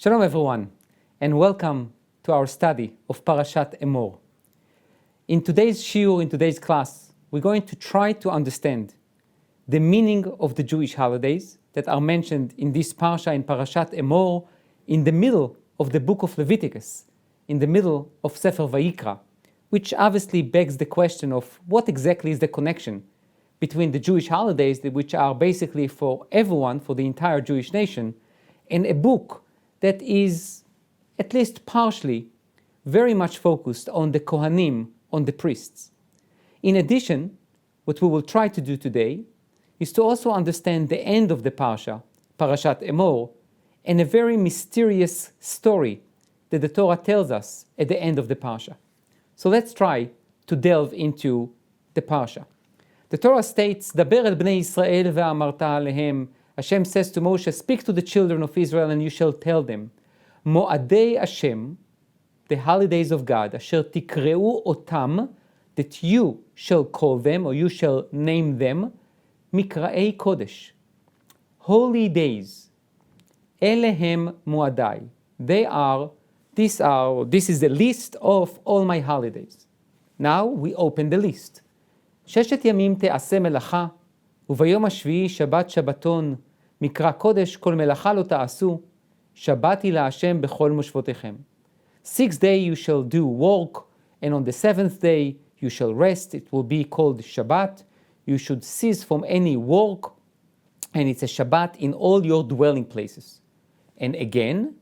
Shalom everyone, and welcome to our study of Parashat Emor. In today's shiur, in today's class, we're going to try to understand the meaning of the Jewish holidays that are mentioned in this Parsha, in Parashat Emor, in the middle of the book of Leviticus, in the middle of Sefer Vayikra, which obviously begs the question of what exactly is the connection between the Jewish holidays, which are basically for everyone, for the entire Jewish nation, and a book that is, at least partially, very much focused on the Kohanim, on the priests. In addition, what we will try to do today is to also understand the end of the Parsha, Parashat Emor, and a very mysterious story that the Torah tells us at the end of the Parsha. So let's try to delve into the Parsha. The Torah states, Daber el bnei Yisrael ve'amarta alehem. Hashem says to Moshe, speak to the children of Israel and you shall tell them, Mo'adei Hashem, the holidays of God, asher tikreu otam, that you shall call them, or you shall name them, Mikra'ei Kodesh, holy days, Elehem Mo'adai. This is the list of all my holidays. Now we open the list. ששת ימים תעשה מלאכה, וביום השביעי שבת שבתון, מקרא קודש, כל מלאכה לא תעשו, שבת היא להשם בכל מושבותיכם. 6 days you shall do work, and on the 7th day you shall rest. It will be called Shabbat. You should cease from any work, and it's a Shabbat in all your dwelling places. And again,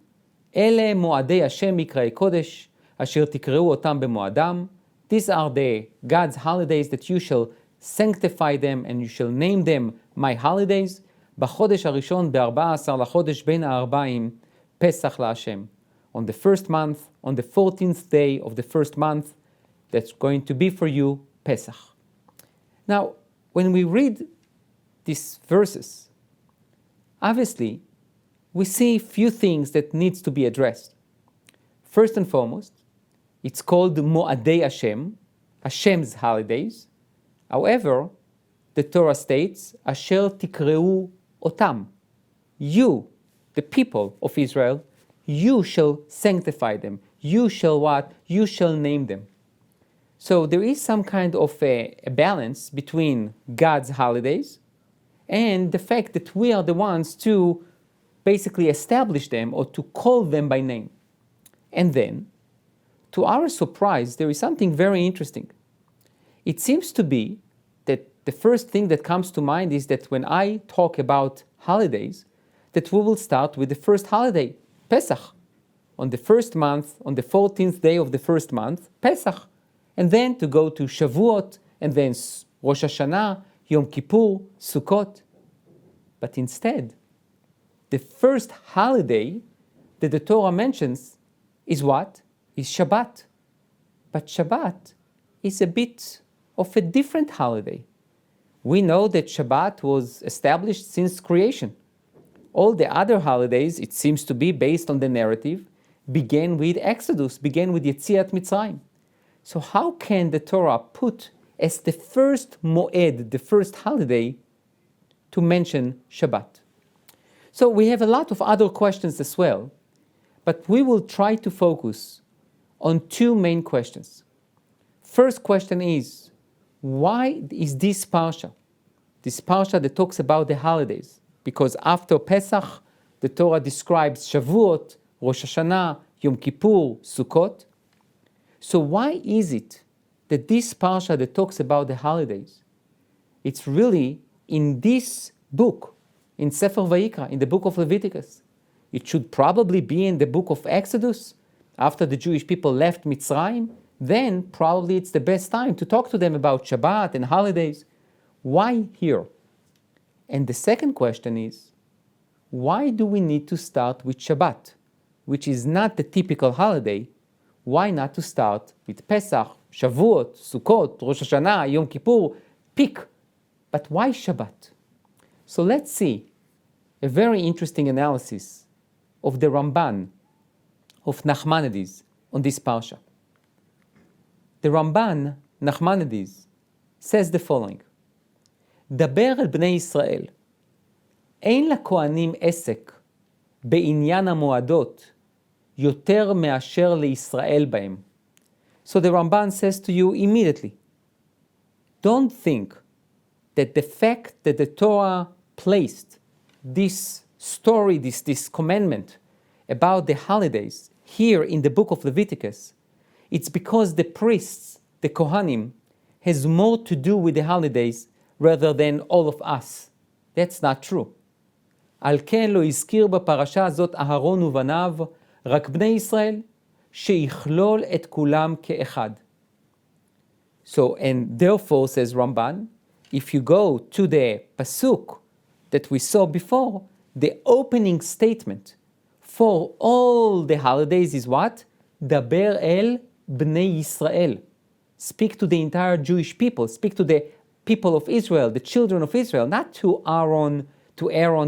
אלה מועדי השם מקראי קודש, אשר תקראו אותם במועדם. These are the God's holidays that you shall sanctify them and you shall name them my holidays. בחודש הראשון ב-14 לחודש בין הארבעים, פסח להשם. On the first month, on the 14th day of the first month, that's going to be for you Pesach. Now, when we read these verses, obviously, we see a few things that needs to be addressed. First and foremost, it's called Mo'adei Hashem, Hashem's holidays. However, the Torah states, Asher tikreu otam. You, the people of Israel, you shall sanctify them. You shall what? You shall name them. So there is some kind of a balance between God's holidays and the fact that we are the ones to basically establish them or to call them by name. And then, to our surprise, there is something very interesting. It seems to be that the first thing that comes to mind is that when I talk about holidays, that we will start with the first holiday, Pesach. On the first month, on the 14th day of the first month, Pesach. And then to go to Shavuot, and then Rosh Hashanah, Yom Kippur, Sukkot. But instead, the first holiday that the Torah mentions is what? Is Shabbat. But Shabbat is a bit of a different holiday. We know that Shabbat was established since creation. All the other holidays, it seems to be based on the narrative, began with Exodus, began with Yetziat Mitzrayim. So how can the Torah put as the first moed, the first holiday, to mention Shabbat? So we have a lot of other questions as well, but we will try to focus on two main questions. First question is, why is this Parsha that talks about the holidays? Because after Pesach, the Torah describes Shavuot, Rosh Hashanah, Yom Kippur, Sukkot. So why is it that this Parsha that talks about the holidays, it's really in this book, in Sefer Vayikra, in the book of Leviticus? It should probably be in the book of Exodus, after the Jewish people left Mitzrayim. Then probably it's the best time to talk to them about Shabbat and holidays. Why here? And the second question is, why do we need to start with Shabbat, which is not the typical holiday? Why not to start with Pesach, Shavuot, Sukkot, Rosh Hashanah, Yom Kippur? Pick. But why Shabbat? So let's see a very interesting analysis of the Ramban, of Nachmanides, on this Parsha. The Ramban, Nachmanides, says the following: דבר אל בני ישראל, אין לכהנים עסק בעניין המועדות יותר מאשר לישראל בהם. So the Ramban says to you immediately, don't think that the fact that the Torah placed this story, this commandment about the holidays here in the book of Leviticus, it's because the priests, the Kohanim, has more to do with the holidays rather than all of us. That's not true. על כן לא הזכיר בפרשה הזאת אהרון ובניו, רק בני ישראל, שיכלול את כולם כאחד. So, and therefore, says Ramban, if you go to the pasuk that we saw before, the opening statement for all the holidays is what? Daber el bnei Yisrael. Speak to the entire Jewish people, speak to the people of Israel, the children of Israel, not to Aaron,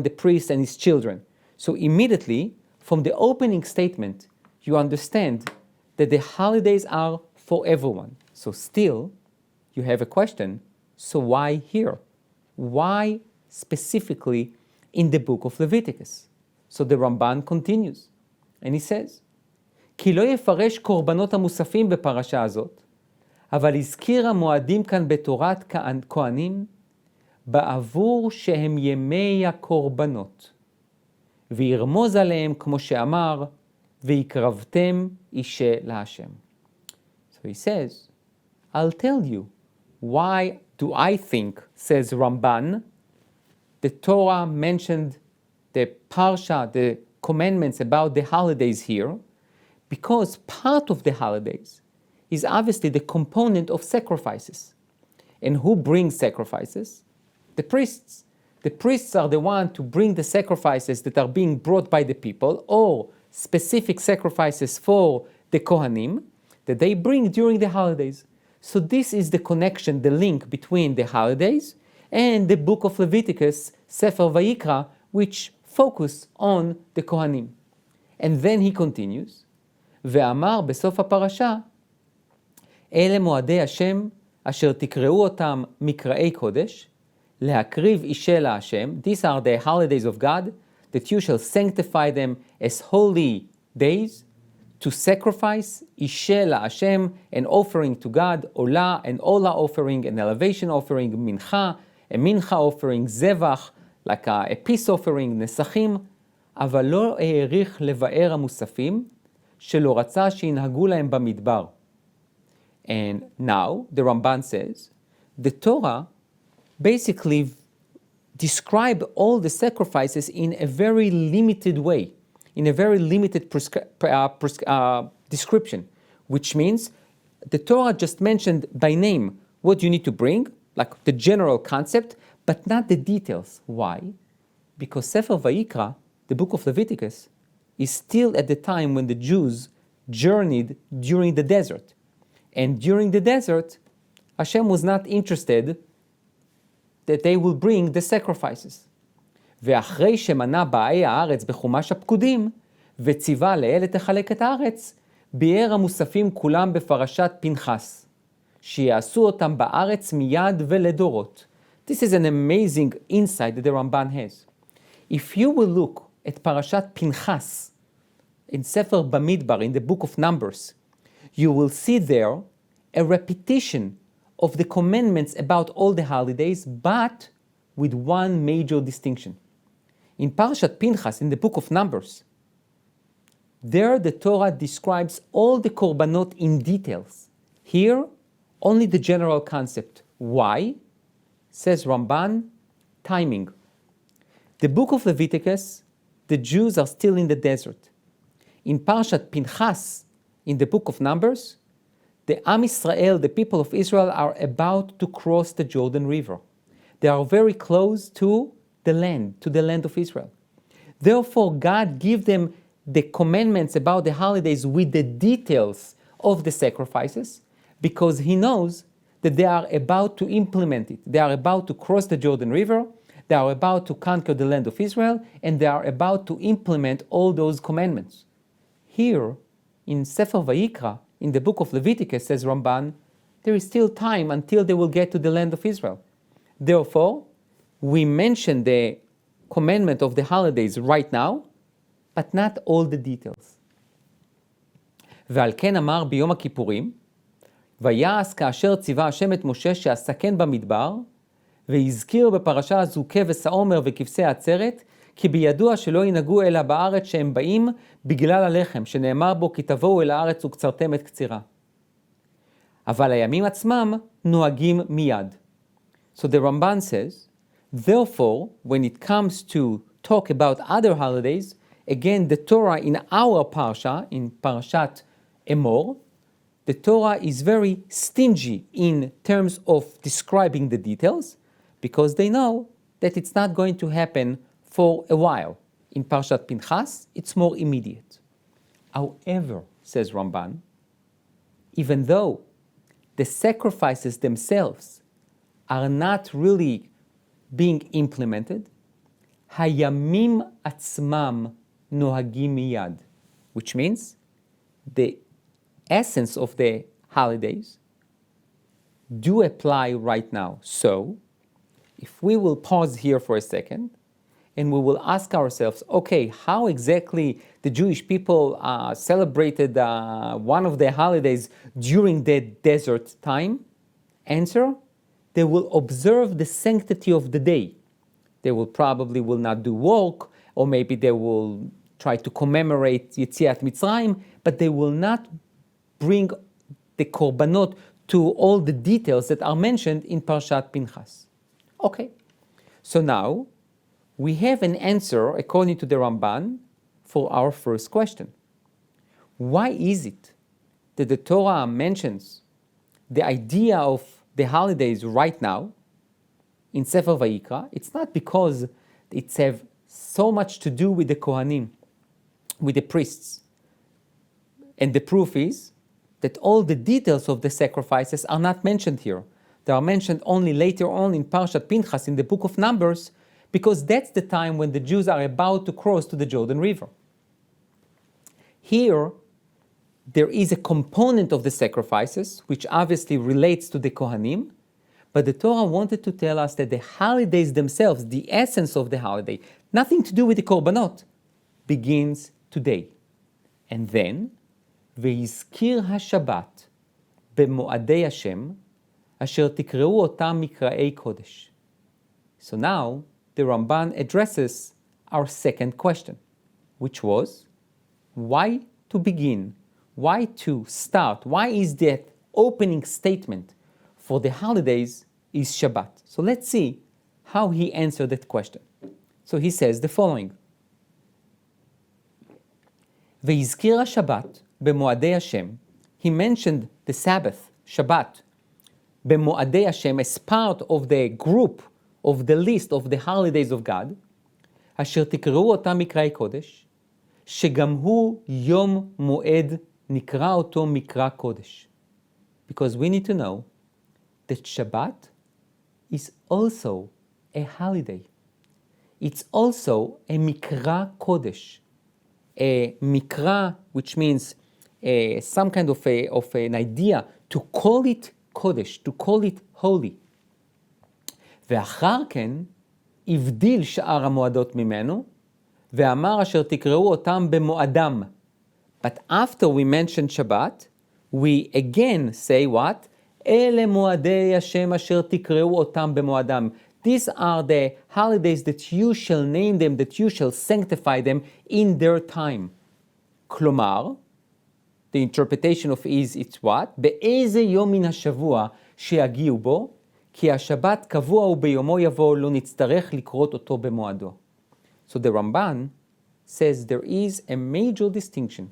the priest and his children. So immediately, from the opening statement, you understand that the holidays are for everyone. So still, you have a question, so why here? Why specifically in the book of Leviticus? So the Ramban continues, and he says, כי לא יפרש קורבנות המוספים בפרשה הזאת, אבל הזכיר המועדים כאן בתורת כהנים, בעבור שהם ימי הקורבנות, וירמוז עליהם כמו שאמר, ויקרבתם אישה להשם. So he says, I'll tell you, why do I think, says Ramban, the Torah mentioned the Parsha, the commandments about the holidays here, because part of the holidays is obviously the component of sacrifices. And who brings sacrifices? The priests. The priests are the ones to bring the sacrifices that are being brought by the people, or specific sacrifices for the Kohanim, that they bring during the holidays. So this is the connection, the link between the holidays and the book of Leviticus, Sefer Vayikra, which focus on the Kohanim. And then he continues, ואמר בסוף הפרשה, אלה מועדי השם, אשר תקראו אותם מקראי קודש, להקריב אישה להשם, these are the holidays of God, that you shall sanctify them as holy days, to sacrifice אישה להשם, an offering to God, עולה, an עולה offering, an elevation offering, מנחה, a mincha offering, זבח, like a peace offering, נסכים, אבל לא העריך לבאר המוספים, שלא רצה שינהגו להם במדבר. And now, the Ramban says, the Torah basically described all the sacrifices in a very limited way, in a very limited description, which means the Torah just mentioned by name what you need to bring, like the general concept, but not the details. Why? Because Sefer Vayikra, the book of Leviticus, is still at the time when the Jews journeyed during the desert. And during the desert, Hashem was not interested that they will bring the sacrifices. ואחרי שמנה באי הארץ בחומש הפקודים, וציווה לאלה תחלק את הארץ, ביאר המוספים כולם בפרשת פנחס, שיעשו אותם בארץ מיד ולדורות. This is an amazing insight that the Ramban has. If you will look at Parashat Pinchas in Sefer Bamidbar, in the book of Numbers, you will see there a repetition of the commandments about all the holidays, but with one major distinction. In Parashat Pinchas, in the book of Numbers, there the Torah describes all the korbanot in details. Here, only the general concept. Why? Says Ramban, timing. The book of Leviticus, the Jews are still in the desert. In Parashat Pinchas, in the book of Numbers, the Am Israel, the people of Israel, are about to cross the Jordan River. They are very close to the land of Israel. Therefore, God gives them the commandments about the holidays with the details of the sacrifices, because He knows that they are about to implement it. They are about to cross the Jordan River, they are about to conquer the land of Israel, and they are about to implement all those commandments. Here, in Sefer Vayikra, in the book of Leviticus, says Ramban, there is still time until they will get to the land of Israel. Therefore, we mention the commandment of the holidays right now, but not all the details. ועל כן אמר ביום הכיפורים, ויעש כאשר ציווה השם את משה שאסכן במדבר, והזכיר בפרשה הזו כבש העומר וכבשי העצרת, כי בידוע שלא ינהגו אלא בארץ שהם באים בגלל הלחם, שנאמר בו כי תבואו אל הארץ וקצרתם את קצירה. אבל הימים עצמם נוהגים מיד. So the Ramban says, therefore, when it comes to talk about other holidays, again, the Torah in our Parsha, in Parashat Emor, the Torah is very stingy in terms of describing the details, because they know that it's not going to happen for a while. In Parashat Pinchas, it's more immediate. However, says Ramban, even though the sacrifices themselves are not really being implemented, hayamim atzmam nohagim miyad, which means the essence of the holidays do apply right now. So, if we will pause here for a second, and we will ask ourselves, okay, how exactly the Jewish people celebrated one of their holidays during the desert time? Answer, they will observe the sanctity of the day. They will probably will not do work, or maybe they will try to commemorate Yetziat Mitzrayim, but they will not bring the korbanot to all the details that are mentioned in Parshat Pinchas. Okay, so now we have an answer, according to the Ramban, for our first question. Why is it that the Torah mentions the idea of the holidays right now in Sefer Vayikra? It's not because it's have so much to do with the Kohanim, with the priests. And the proof is that all the details of the sacrifices are not mentioned here. They are mentioned only later on in Parshat Pinchas, in the book of Numbers, because that's the time when the Jews are about to cross to the Jordan River. Here, there is a component of the sacrifices, which obviously relates to the Kohanim, but the Torah wanted to tell us that the holidays themselves, the essence of the holiday, nothing to do with the Korbanot, begins today. And then, והזכיר השבת במועדי השם, אשר תקראו אותם מקראי קודש. So now, the Ramban addresses our second question, which was, why to begin? Why to start? Why is that opening statement for the holidays is Shabbat? So let's see how he answered that question. So he says the following, והזכיר השבת במועדי השם, he mentioned the Sabbath, Shabbat, במועדי השם, as part of the group of the list of the holidays of God, אשר תקראו אותם מקראי קודש, שגם הוא יום מועד נקרא אותו מקרא קודש. Because we need to know that Shabbat is also a holiday. It's also a mikra kodesh. A mikra, which means some kind of an idea to call it kodesh, to call it holy. ואחר כן, הבדיל שאר המועדות ממנו, ואמר אשר תקראו אותם במועדם. But after we mention Shabbat, we again say what? אלה מועדי השם אשר תקראו אותם במועדם. These are the holidays that you shall name them, that you shall sanctify them in their time. כלומר, the interpretation of is, it's what? באיזה יום מן השבוע שיגיעו בו, כי השבת קבוע וביומו יבוא, לא נצטרך לקרות אותו במועדו. So the Ramban says there is a major distinction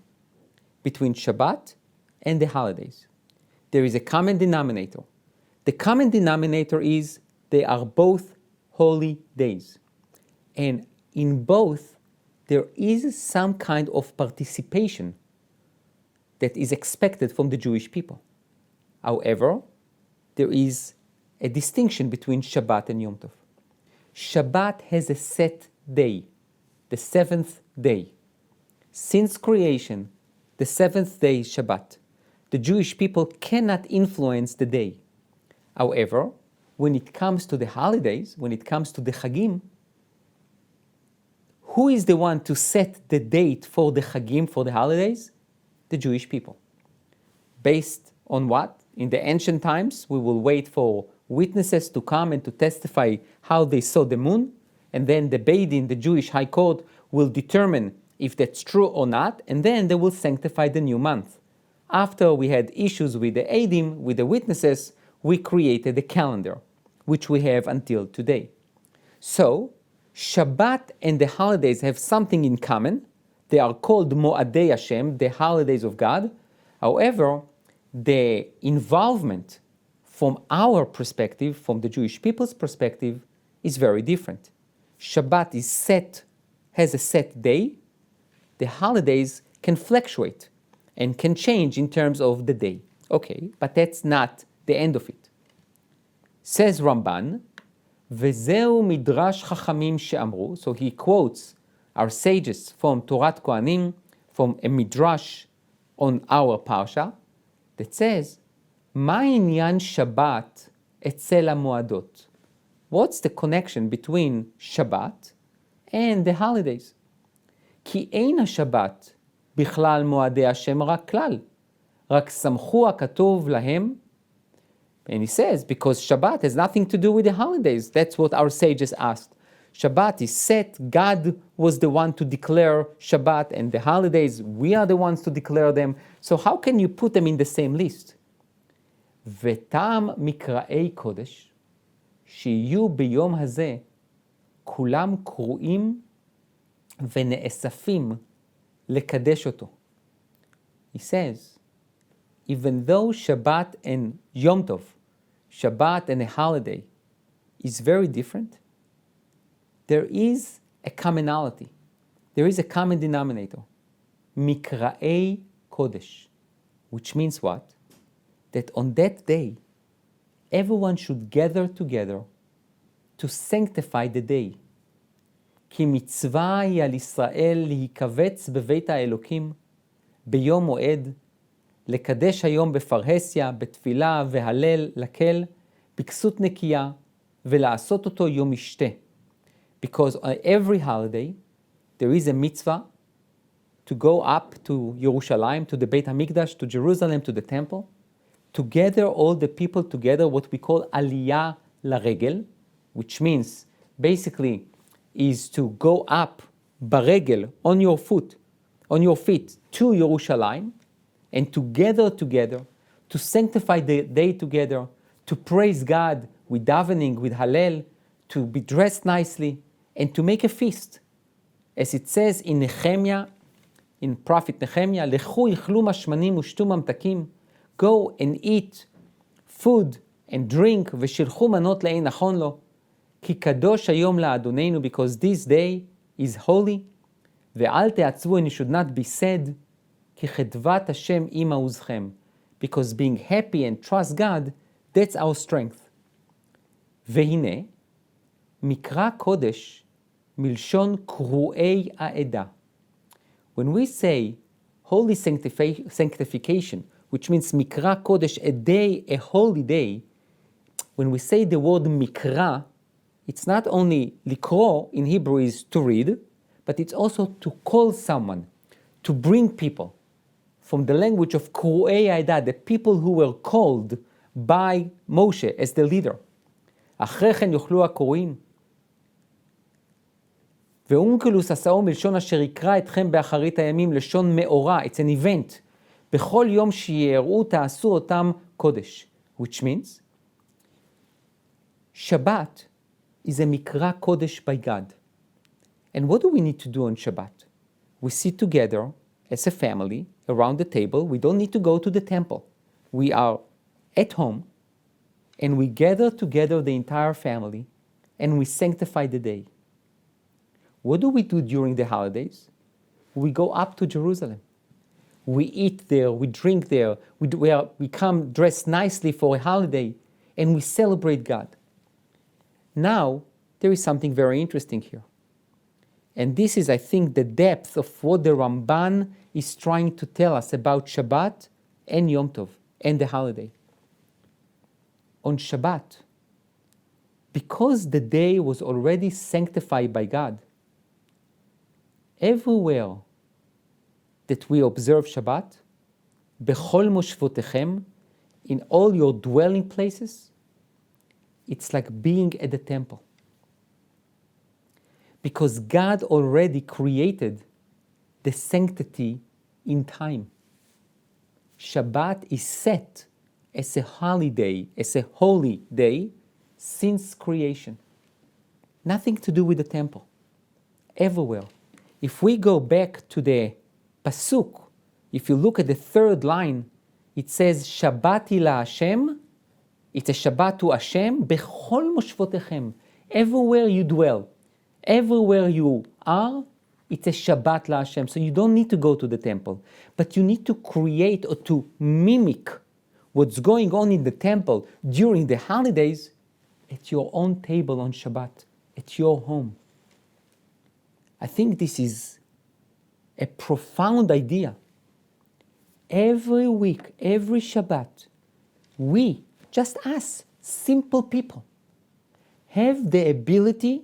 between Shabbat and the holidays. There is a common denominator. The common denominator is they are both holy days. And in both, there is some kind of participation that is expected from the Jewish people. However, there is a distinction between Shabbat and Yom Tov. Shabbat has a set day, the seventh day. Since creation, the seventh day is Shabbat. The Jewish people cannot influence the day. However, when it comes to the holidays, when it comes to the Chagim, who is the one to set the date for the Chagim, for the holidays? The Jewish people. Based on what? In the ancient times, we will wait for witnesses to come and to testify how they saw the moon, and then the Beit, the Jewish High Court, will determine if that's true or not, and then they will sanctify the new month. After we had issues with the Eidim, with the witnesses, we created a calendar, which we have until today. So, Shabbat and the holidays have something in common. They are called Mo'adei Hashem, the holidays of God. However, the involvement from our perspective, from the Jewish people's perspective, is very different. Shabbat has a set day. The holidays can fluctuate and can change in terms of the day. Okay, but that's not the end of it. Says Ramban, Vezeu midrash chachamim she'amru. So he quotes our sages from Torat Kohanim, from a midrash on our Parsha, that says, Ma inyan Shabbat etzel hamoadot. What's the connection between Shabbat and the holidays? Ki ein השבת בכלל מועדי השם רק כלל, רק סמכו הכתוב להם. And he says, because Shabbat has nothing to do with the holidays. That's what our sages asked. Shabbat is set. God was the one to declare Shabbat, and the holidays, we are the ones to declare them. So how can you put them in the same list? וטעם מקראי קודש, שיהיו ביום הזה, כולם קרואים ונאספים לקדש אותו. He says, even though Shabbat and Yom Tov, Shabbat and a holiday, is very different, there is a commonality. There is a common denominator. Mikra'ei Kodesh. Which means what? That on that day, everyone should gather together to sanctify the day. כי מצווה היא על ישראל להיקבץ בבית האלוקים ביום מועד, לקדש היום בפרהסיה, בתפילה והלל לקל, בכסות נקייה, ולעשות אותו יום משתה. Because on every holiday, there is a mitzvah to go up to Yerushalayim, to the Beit HaMikdash, to Jerusalem, to the temple, to gather all the people together, what we call aliyah laregel, which means basically is to go up baregel, on your feet to Yerushalayim, and to gather together, to sanctify the day together, to praise God with davening, with Hallel, to be dressed nicely, and to make a feast. As it says in Nehemiah, in Prophet Nehemiah, Lechu ichlu mashmanim ushtu mamtakim, go and eat food and drink, v'shilchu manot le'ein nachon lo, ki kadosh hayom la'adonenu, because this day is holy, ve'al te'atzvu, and you should not be sad, ki chedvat Hashem ima uzchem, because being happy and trust God, that's our strength. Ve'hine, mikra kodesh, milshon kru'ei ha'edah. When we say holy sanctification, which means mikra kodesh, a day, a holy day, when we say the word mikra, it's not only likro in Hebrew is to read, but it's also to call someone, to bring people from the language of kru'ei ha'edah, the people who were called by Moshe as the leader. אחרי כן יוכלו הקוראים. ואונקלוס עשאו מלשון אשר יקרא אתכם באחרית הימים, לשון מאורע, it's an event. בכל יום שיראו תעשו אותם קודש. Which means, Shabbat is a mikra kodesh by God. And what do we need to do on Shabbat? We sit together as a family around the table. We don't need to go to the temple. We are at home, and we gather together the entire family, and we sanctify the day. What do we do during the holidays? We go up to Jerusalem. We eat there, we drink there, we come dressed nicely for a holiday, and we celebrate God. Now, there is something very interesting here. And this is, I think, the depth of what the Ramban is trying to tell us about Shabbat and Yom Tov and the holiday. On Shabbat, because the day was already sanctified by God, everywhere that we observe Shabbat, bechol moshvotechem, in all your dwelling places, it's like being at the temple. Because God already created the sanctity in time. Shabbat is set as a holiday, as a holy day, since creation. Nothing to do with the temple. Everywhere. If we go back to the Pasuk, if you look at the third line, it says, Shabbati la Hashem, it's a Shabbat to Hashem, bechol moshvotechem. Everywhere you dwell, everywhere you are, it's a Shabbat la Hashem. So you don't need to go to the temple, but you need to create or to mimic what's going on in the temple during the holidays at your own table on Shabbat, at your home. I think this is a profound idea. Every week, every Shabbat, we, just us, simple people, have the ability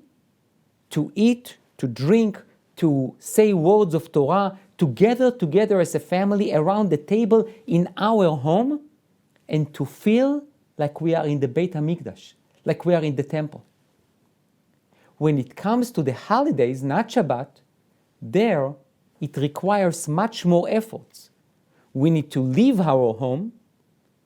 to eat, to drink, to say words of Torah, to gather together as a family around the table in our home, and to feel like we are in the Beit HaMikdash, like we are in the temple. When it comes to the holidays, not Shabbat, there it requires much more efforts. We need to leave our home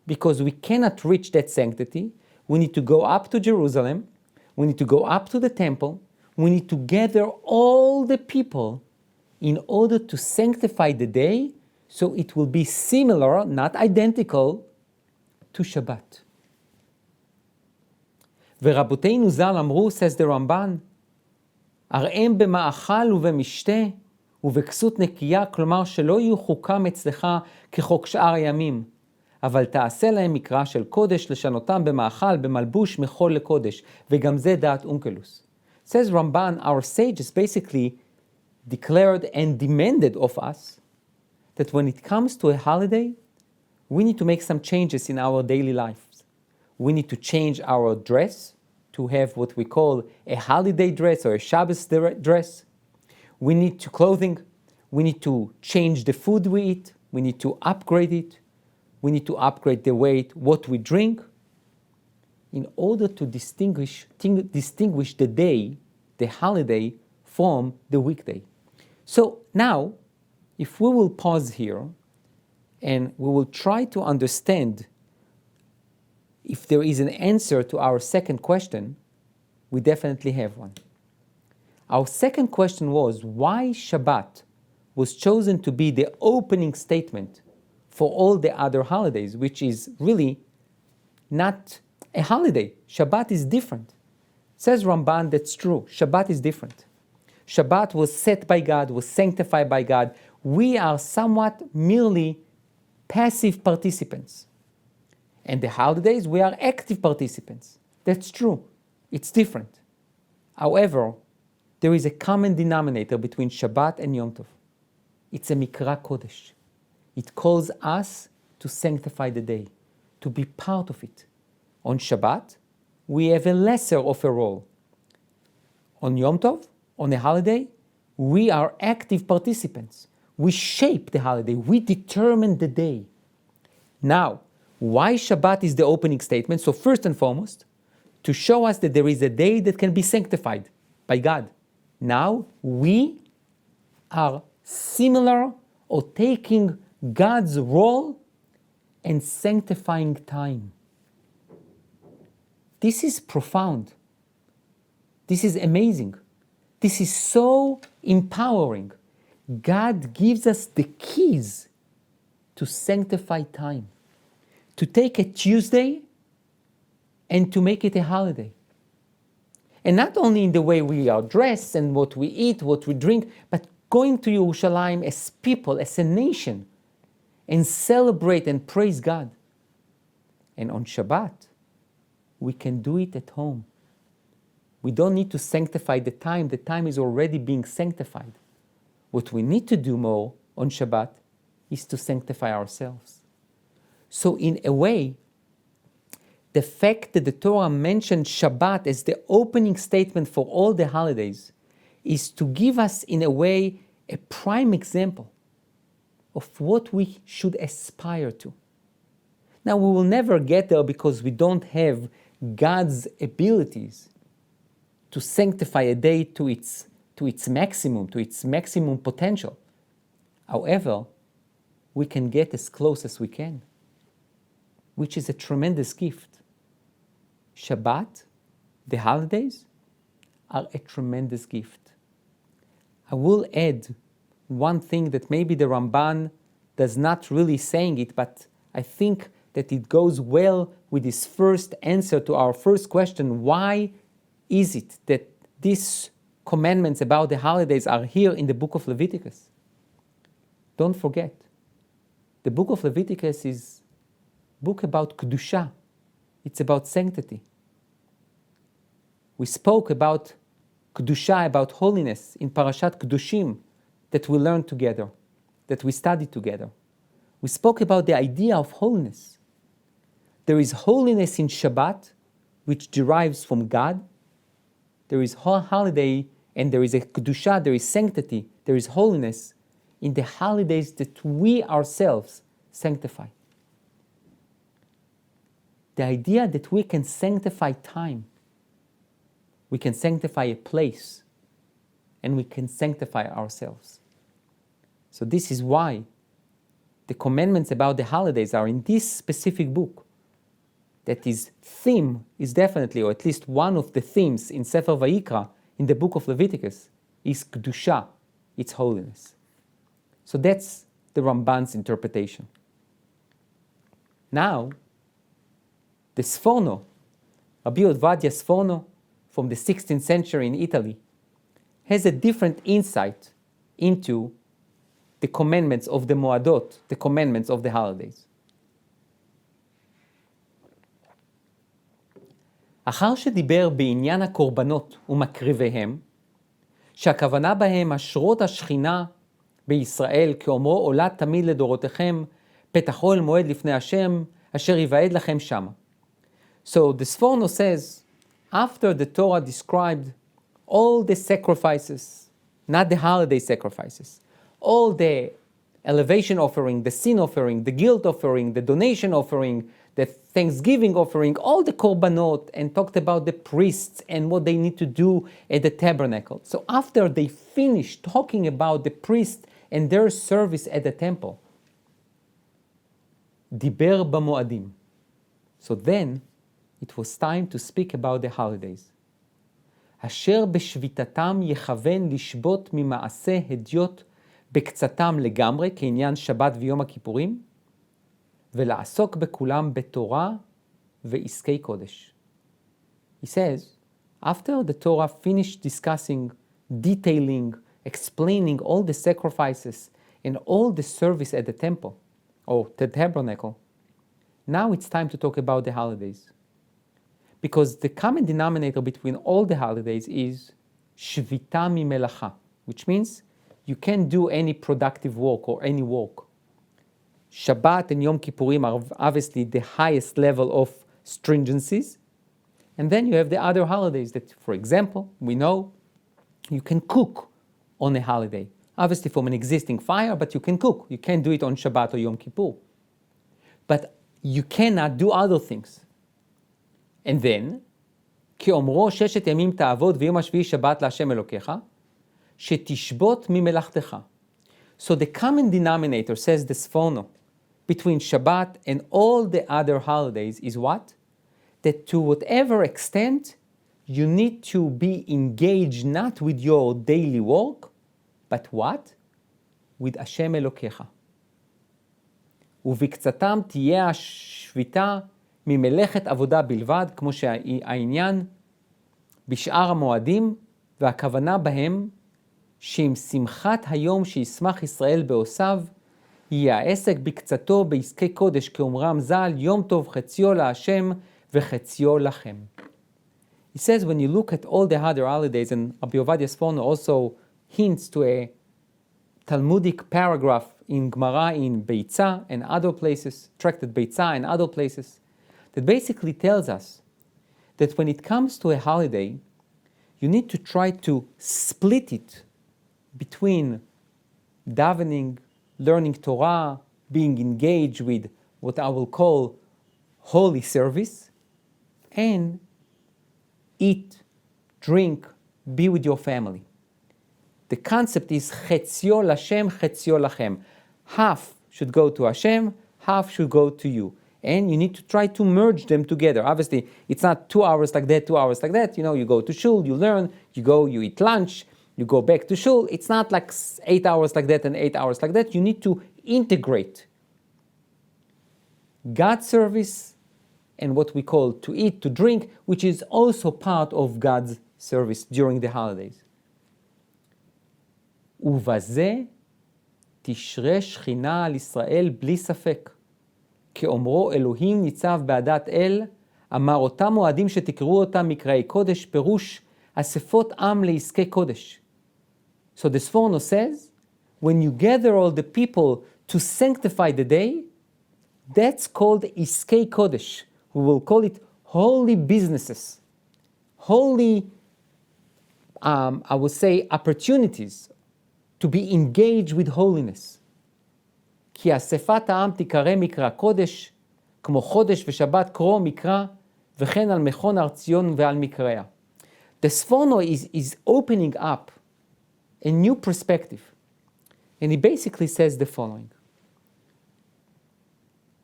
because we cannot reach that sanctity. We need to go up to Jerusalem. We need to go up to the temple. We need to gather all the people in order to sanctify the day so it will be similar, not identical, to Shabbat. ורבותינו ז"ל אמרו, says the Ramban, הראם במאכל ובמשתה ובכסות נקייה, כלומר שלא יהיו חוקם אצלך כחוק שאר הימים, אבל תעשה להם מקרא של קודש, לשנותם במאכל, במלבוש, מחול לקודש, וגם זה דעת אונקלוס. Says Ramban, our sages basically declared and demanded of us that when it comes to a holiday, we need to make some changes in our daily lives. We need to change our dress to have what we call a holiday dress or a Shabbos dress. We need to clothing. We need to change the food we eat. We need to upgrade it. We need to upgrade the way what we drink in order to distinguish the day, the holiday, from the weekday. So now, if we will pause here and we will try to understand if there is an answer to our second question, we definitely have one. Our second question was why Shabbat was chosen to be the opening statement for all the other holidays, which is really not a holiday. Shabbat is different. Says Ramban, that's true. Shabbat is different. Shabbat was set by God, was sanctified by God. We are somewhat merely passive participants. And the holidays, we are active participants. That's true. It's different. However, there is a common denominator between Shabbat and Yom Tov. It's a Mikra Kodesh. It calls us to sanctify the day, to be part of it. On Shabbat, we have a lesser of a role. On Yom Tov, on a holiday, we are active participants. We shape the holiday. We determine the day. Now, why Shabbat is the opening statement? So first and foremost, to show us that there is a day that can be sanctified by God. Now, we are similar or taking God's role and sanctifying time. This is profound. This is amazing. This is so empowering. God gives us the keys to sanctify time, to take a Tuesday and to make it a holiday. And not only in the way we are dressed and what we eat, what we drink, but going to Yerushalayim as people, as a nation, and celebrate and praise God. And on Shabbat, we can do it at home. We don't need to sanctify the time. The time is already being sanctified. What we need to do more on Shabbat is to sanctify ourselves. So in a way, the fact that the Torah mentioned Shabbat as the opening statement for all the holidays is to give us, in a way, a prime example of what we should aspire to. Now, we will never get there because we don't have God's abilities to sanctify a day to its maximum potential. However, we can get as close as we can, which is a tremendous gift. Shabbat, the holidays, are a tremendous gift. I will add one thing that maybe the Ramban does not really saying it, but I think that it goes well with his first answer to our first question. Why is it that these commandments about the holidays are here in the book of Leviticus? Don't forget, the book of Leviticus is a book about Kedusha. It's about sanctity. We spoke about Kedusha, about holiness in Parashat Kedushim that we learned together, that we studied together. We spoke about the idea of holiness. There is holiness in Shabbat, which derives from God. There is holiday, and there is a Kedusha, there is sanctity, there is holiness in the holidays that we ourselves sanctify. The idea that we can sanctify time, we can sanctify a place, and we can sanctify ourselves. So this is why the commandments about the holidays are in this specific book. That his theme is definitely, or at least one of the themes in Sefer Vayikra, in the book of Leviticus, is Kedusha, its holiness. So that's the Ramban's interpretation. Now, the Sforno, Rabbi Ovadia Sforno, from the 16th century in Italy, has a different insight into the commandments of the Moadot, the commandments of the holidays. אחר שדיבר בעניין הקורבנות ומקריביהם, שהכוונה בהם אשרות השכינה בישראל, כאומרו עולה תמיד לדורותיכם, פתח אוהל מועד לפני השם, אשר יוועד לכם שמה. So the Sforno says, after the Torah described all the sacrifices, not the holiday sacrifices, all the elevation offering, the sin offering, the guilt offering, the donation offering, the Thanksgiving offering, all the korbanot, and talked about the priests and what they need to do at the tabernacle. So after they finished talking about the priests and their service at the temple, diber b'moadim. So then it was time to speak about the holidays. אשר בשביתתם יכוון לשבות ממעשה הדיוט בקצתם לגמרי, כעניין שבת ויום הכיפורים, ולעסוק בכולם בתורה ועסקי קודש. He says, after the Torah finished discussing, detailing, explaining all the sacrifices and all the service at the temple, or the tabernacle, now it's time to talk about the holidays. Because the common denominator between all the holidays is shvita mimelacha, which means you can't do any productive work or any work. Shabbat and Yom Kippurim are obviously the highest level of stringencies. And then you have the other holidays that, for example, we know you can cook on a holiday. Obviously from an existing fire, but you can cook. You can't do it on Shabbat or Yom Kippur. But you cannot do other things. And then, כאומרו ששת ימים תעבוד ויום השביעי שבת להשם אלוקיך, שתשבות ממלאכתך. So the common denominator, says the Sforno, between Shabbat and all the other holidays is what? That to whatever extent you need to be engaged not with your daily work, but what? With Hashem אלוקיך. ובקצתם תהיה השביתה ממלאכת עבודה בלבד, כמו שהעניין בשאר המועדים, והכוונה בהם שעם שמחת היום שישמח ישראל בעושיו, יהיה העסק בקצתו בעסקי קודש, כאומרם ז"ל, יום טוב חציו להשם וחציו לכם. He says when you look at all the other holidays, and Rabbi Ovadia Sforno also hints to a Talmudic paragraph in Gemara in Beitza and other places, tractate Beitza and other places, that basically tells us that when it comes to a holiday, you need to try to split it between davening, learning Torah, being engaged with what I will call holy service, and eat, drink, be with your family. The concept is chetzio Lashem, chetzio lachem. Half should go to Hashem, half should go to you. And you need to try to merge them together. Obviously, it's not 2 hours like that, 2 hours like that. You go to shul, you learn, you eat lunch, you go back to shul. It's not like 8 hours like that and 8 hours like that. You need to integrate God's service and what we call to eat, to drink, which is also part of God's service during the holidays. ובזה תשרה שכינה על ישראל בלי ספק. כאומרו אלוהים ניצב בעדת אל, אמר אותם מועדים שתקראו אותם מקראי קודש, פירוש אספות עם לעסקי קודש. So the Sforno says, when you gather all the people to sanctify the day, that's called iskei kodesh. We will call it holy businesses, holy, I would say, opportunities to be engaged with holiness. כי אספת העם תיקרא מקרא קודש, כמו חודש ושבת קרוא מקרא, וכן על מכון הר ציון ועל מקראיה. The Sforno is opening up a new perspective. And he basically says the following.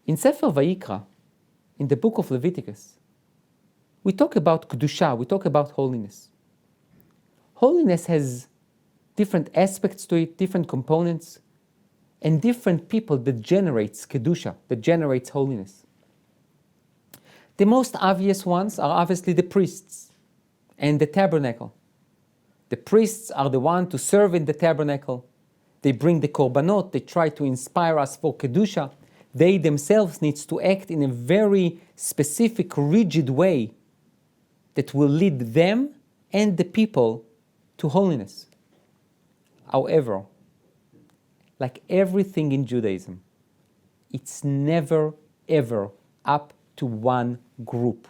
In Sefer Vayikra, in the book of Leviticus, we talk about Kedusha, we talk about holiness. Holiness has different aspects to it, different components, and different people that generates Kedusha, that generates holiness. The most obvious ones are obviously the priests and the tabernacle. The priests are the ones to serve in the tabernacle. They bring the korbanot, they try to inspire us for Kedusha. They themselves need to act in a very specific, rigid way that will lead them and the people to holiness. However, like everything in Judaism, it's never, ever up to one group.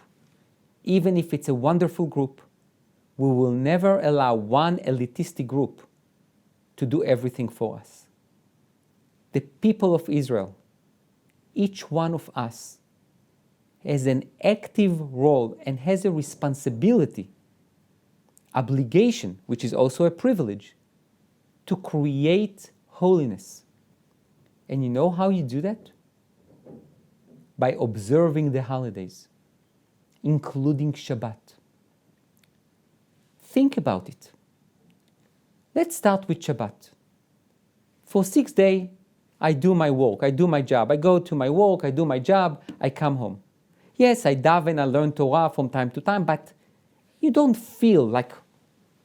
Even if it's a wonderful group, we will never allow one elitistic group to do everything for us. The people of Israel, each one of us, has an active role and has a responsibility, obligation, which is also a privilege, to create holiness. And you know how you do that? By observing the holidays, including Shabbat. Think about it. Let's start with Shabbat. For 6 days, I do my work, I do my job. I go to my work, I do my job, I come home. Yes, I daven, I learn Torah from time to time, but you don't feel like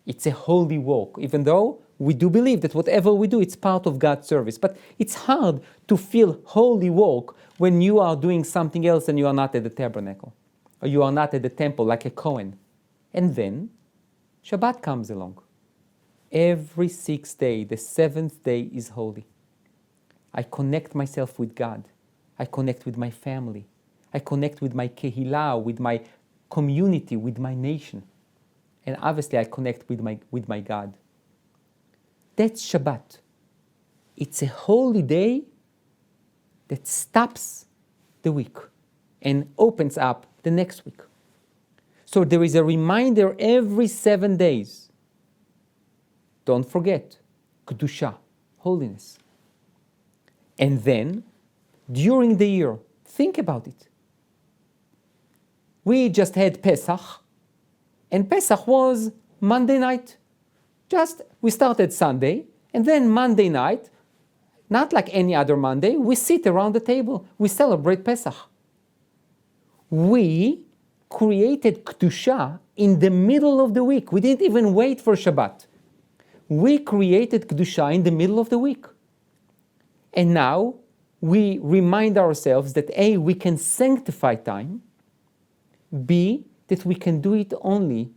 it's a holy work, even though we do believe that whatever we do, it's part of God's service. But it's hard to feel holy work when you are doing something else and you are not at the tabernacle, or you are not at the temple like a Kohen. And then Shabbat comes along. Every 6th day, the 7th day is holy. I connect myself with God. I connect with my family. I connect with my kehillah, with my community, with my nation. And obviously I connect with my God. That's Shabbat. It's a holy day that stops the week and opens up the next week. So there is a reminder every 7 days. Don't forget, Kedusha, holiness. And then, during the year, think about it. We just had Pesach, and Pesach was Monday night. We started Sunday, and then Monday night, not like any other Monday, we sit around the table. We celebrate Pesach. We created Kedusha in the middle of the week. We didn't even wait for Shabbat. We created Kedusha in the middle of the week. And now we remind ourselves that A, we can sanctify time, B, that we can do it only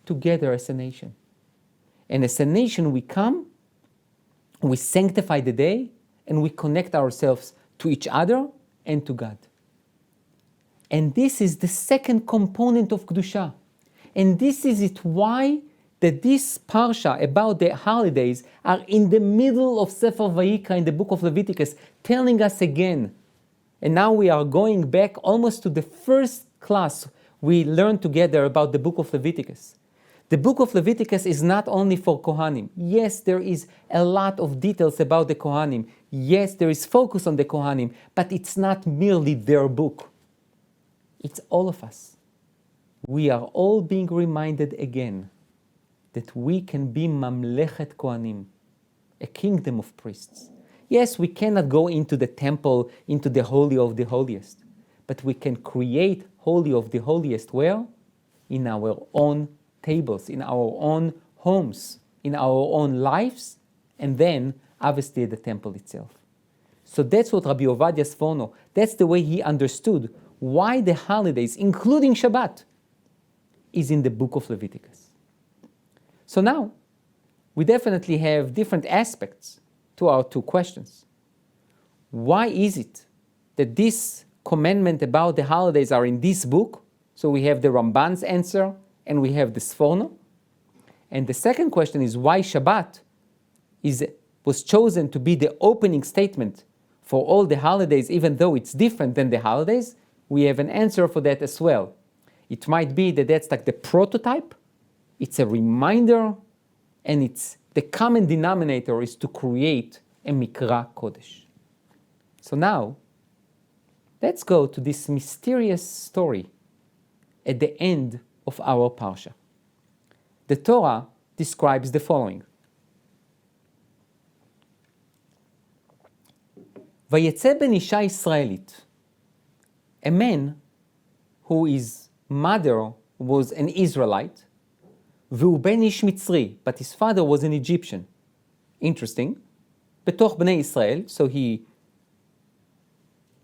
together as a nation. And as a nation we come, we sanctify the day, and we connect ourselves to each other and to God. And this is the second component of Kedusha. And this is it why that this Parsha about the holidays are in the middle of Sefer Vayikra in the book of Leviticus, telling us again. And now we are going back almost to the first class we learned together about the book of Leviticus. The book of Leviticus is not only for Kohanim. Yes, there is a lot of details about the Kohanim. Yes, there is focus on the Kohanim, but it's not merely their book. It's all of us. We are all being reminded again that we can be Mamlechet Kohanim, a kingdom of priests. Yes, we cannot go into the temple, into the Holy of the Holiest, but we can create Holy of the Holiest where? In our own tables, in our own homes, in our own lives, and then obviously the temple itself. So that's what Rabbi Ovadia Sforno, that's the way he understood why the holidays, including Shabbat, is in the book of Leviticus. So now, we definitely have different aspects to our two questions. Why is it that this commandment about the holidays are in this book? So we have the Ramban's answer, and we have the Sforno. And the second question is why Shabbat was chosen to be the opening statement for all the holidays, even though it's different than the holidays. We have an answer for that as well. It might be that that's like the prototype, it's a reminder, and it's the common denominator is to create a Mikra Kodesh. So now, let's go to this mysterious story at the end of our Parsha. The Torah describes the following. Vayetze ben isha Israelit, a man whose mother was an Israelite, והוא בן איש מצרי, but his father was an Egyptian. Interesting. בתוך בני ישראל, so he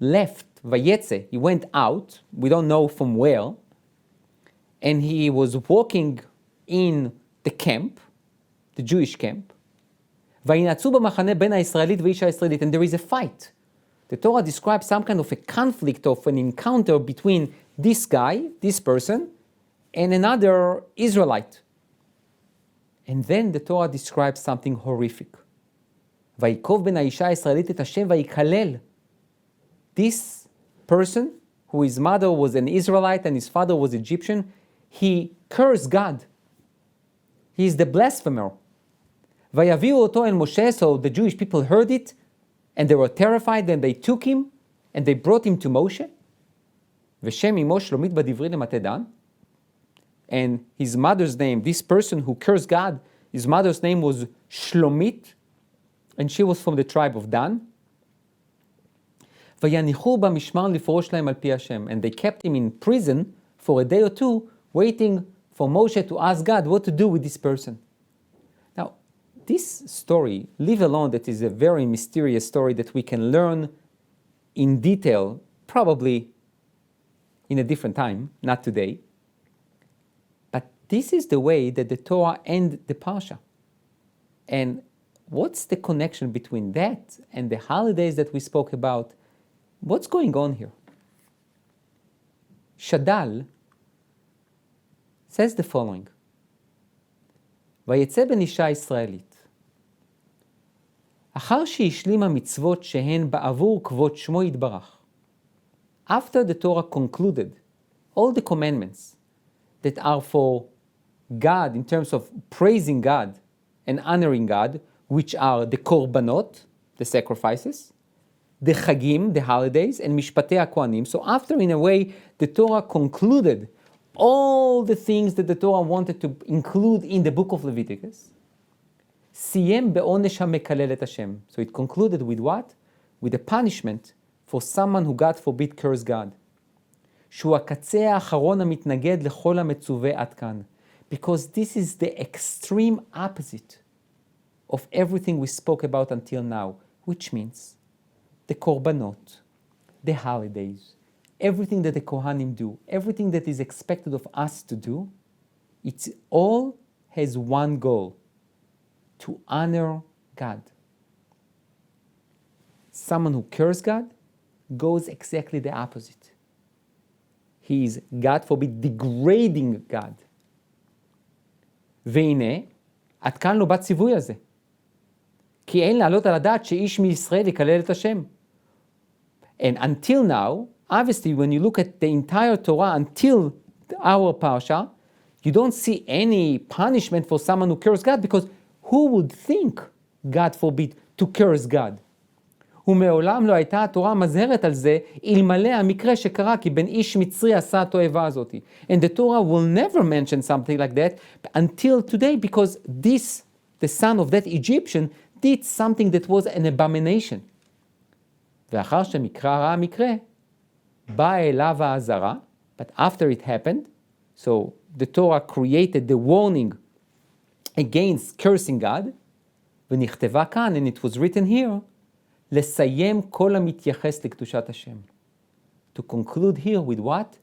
left, vayetze, he went out, we don't know from where, and he was walking in the camp, the Jewish camp, וינצו במחנה בין הישראלית ואישה הישראלית, and there is a fight. The Torah describes some kind of a conflict, of an encounter between this guy, this person, and another Israelite. And then the Torah describes something horrific. ויקוב בן האישה הישראלית את השם ויקלל. This person, whose mother was an Israelite and his father was Egyptian, he cursed God. He is the blasphemer. ויביאו אותו אל משה, so the Jewish people heard it, and they were terrified, and they took him, and they brought him to Moshe. ושם אמו שלומית בדברי למטה דן. And his mother's name, this person who cursed God, his mother's name was Shlomit, and she was from the tribe of Dan. ויניחו במשמר לפרוש להם על פי השם. And they kept him in prison for a day or two, waiting for Moshe to ask God what to do with this person. Now, this story, leave alone that is a very mysterious story that we can learn in detail, probably in a different time, not today. But this is the way that the Torah ends the Parsha. And what's the connection between that and the holidays that we spoke about? What's going on here? Shadal says the following. ויצא בן אישה ישראלית. אחר שהשלימה מצוות שהן בעבור כבוד שמו יתברך. After the Torah concluded all the commandments that are for God in terms of praising God and honoring God, which are the korbanot, the sacrifices, the chagim, the holidays, and mishpatei HaKohanim. So after, in a way, the Torah concluded all the things that the Torah wanted to include in the book of Leviticus, סיים בעונש המקלל את השם. So it concluded with what? With a punishment for someone who, God forbid, cursed God. שהוא הקצה האחרון המתנגד לכל המצווה עד כאן. Because this is the extreme opposite of everything we spoke about until now, which means the korbanot, the holidays, everything that the Kohanim do, everything that is expected of us to do, it all has one goal, to honor God. Someone who cursed God goes exactly the opposite. He is, God forbid, degrading God. והנה, עד כאן לא בציווי הזה. כי אין לעלות על הדעת שאיש מישראל יקלל את השם. And until now, obviously, when you look at the entire Torah until our Parsha, you don't see any punishment for someone who curses God, because who would think, God forbid, to curse God? ומעולם לא הייתה התורה מזהרת על זה, אלמלא המקרה שקרה כי בן איש מצרי עשה התועבה הזאת. And the Torah will never mention something like that until today, because this, the son of that Egyptian, did something that was an abomination. ואחר שמקרה המקרה, באה אליו האזהרה, but after it happened, so the Torah created the warning against cursing God, ונכתבה כאן, and it was written here, לסיים כל המתייחס לקדושת השם. To conclude here with what?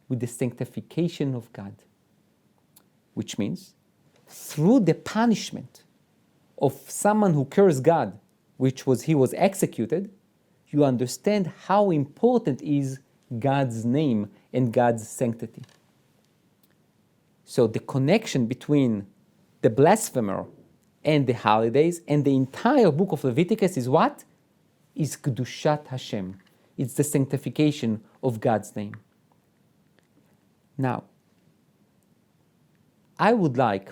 With the sanctification of God. Which means, through the punishment of someone who cursed God, which was he was executed, you understand how important is God's name and God's sanctity. So the connection between the blasphemer and the holidays and the entire book of Leviticus is what? Is Kedushat Hashem. It's the sanctification of God's name. Now, I would like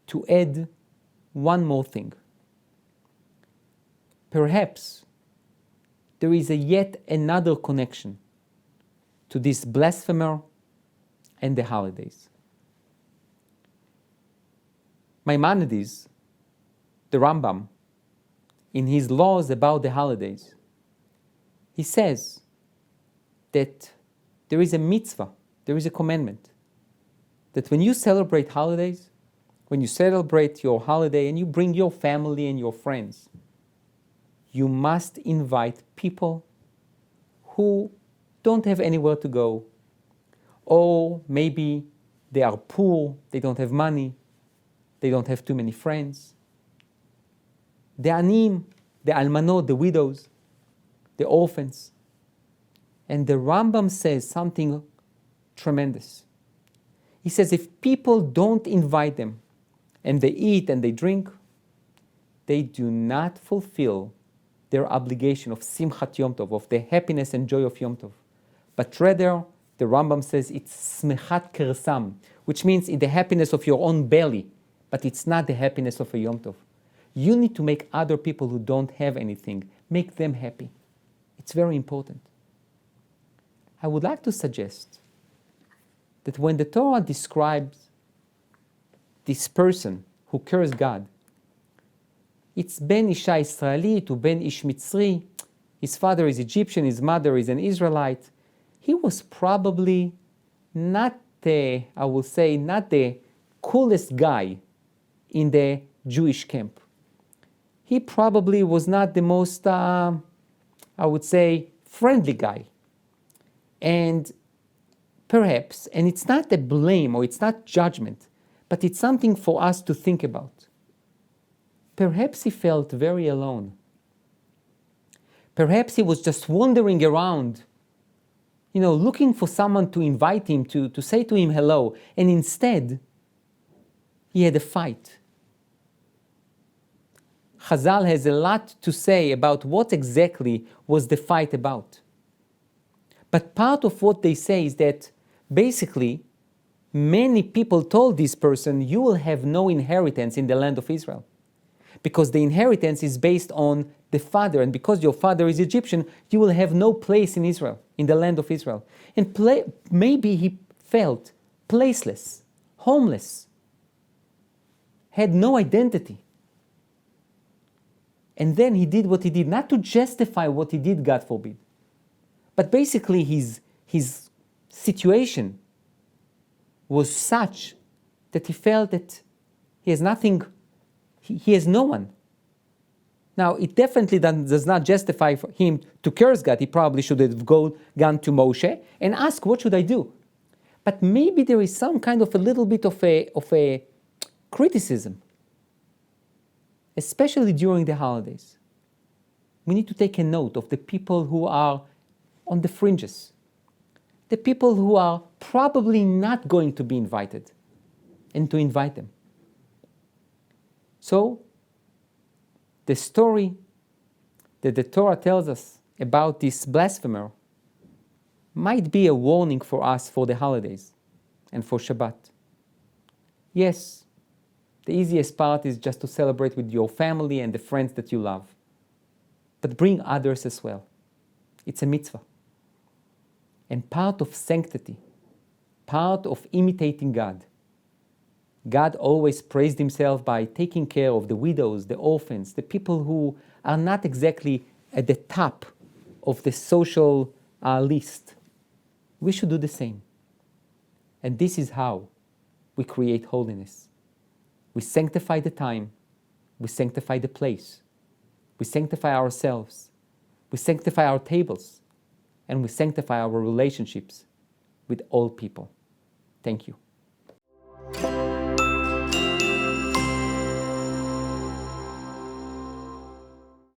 to add one more thing. Perhaps there is yet another connection to this blasphemer and the holidays. Maimonides, the Rambam, in his laws about the holidays, he says that there is a mitzvah, there is a commandment, that when you celebrate holidays, when you celebrate your holiday and you bring your family and your friends, you must invite people who don't have anywhere to go, or maybe they are poor, they don't have money, they don't have too many friends. The anim, the almanot, the widows, the orphans. And the Rambam says something tremendous. He says if people don't invite them and they eat and they drink, they do not fulfill their obligation of Simchat Yom Tov, of the happiness and joy of Yom Tov. But rather, the Rambam says it's Smechat Kersam, which means in the happiness of your own belly, but it's not the happiness of a Yom Tov. You need to make other people who don't have anything, make them happy. It's very important. I would like to suggest that when the Torah describes this person who cursed God, it's Ben Isha Israeli to Ben Ish Mitzri. His father is Egyptian, his mother is an Israelite. He was probably not the, I will say, not the coolest guy in the Jewish camp. He probably was not the most, I would say, friendly guy. And perhaps, and it's not a blame or it's not judgment, but it's something for us to think about. Perhaps he felt very alone. Perhaps he was just wandering around, looking for someone to invite him, to say to him hello, and instead, he had a fight. Chazal has a lot to say about what exactly was the fight about. But part of what they say is that basically, many people told this person, you will have no inheritance in the land of Israel. Because the inheritance is based on the father, and because your father is Egyptian, you will have no place in Israel, in the land of Israel. And maybe he felt placeless, homeless, had no identity. And then he did what he did, not to justify what he did, God forbid, but basically his situation was such that he felt that he has nothing, he has no one. Now, it definitely does not justify for him to curse God. He probably should have gone to Moshe and asked, what should I do? But maybe there is some kind of a little bit of a criticism, especially during the holidays. We need to take a note of the people who are on the fringes, the people who are probably not going to be invited. and to invite them. So, the story that the Torah tells us about this blasphemer might be a warning for us for the holidays and for Shabbat. Yes, the easiest part is just to celebrate with your family and the friends that you love. But bring others as well. It's a mitzvah. And part of sanctity, part of imitating God. God always praised himself by taking care of the widows, the orphans, the people who are not exactly at the top of the social list. We should do the same. And this is how we create holiness. We sanctify the time, we sanctify the place, we sanctify ourselves, we sanctify our tables, and we sanctify our relationships with all people. Thank you.